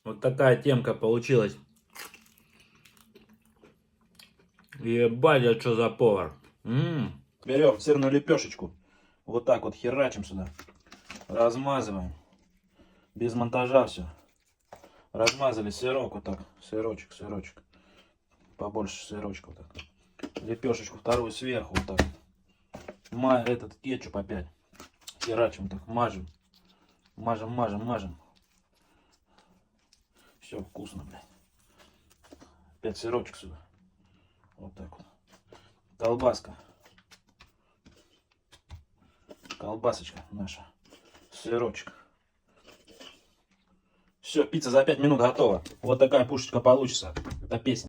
Вот такая темка получилась. Ебать, а что за повар? Берем сырную лепешечку. Вот так вот херачим сюда. Размазываем. Без монтажа все. Размазали сырок вот так. Сырочек, сырочек. Побольше сырочка вот так. Лепешечку вторую сверху вот так. Этот кетчуп опять. Херачим так, мажем. Мажем, мажем, мажем. Все вкусно, блядь. Опять сырочек сюда. Вот так вот. Колбаска. Колбасочка наша. Сырочек. Все, пицца за 5 минут готова. Вот такая пушечка получится. Это песня.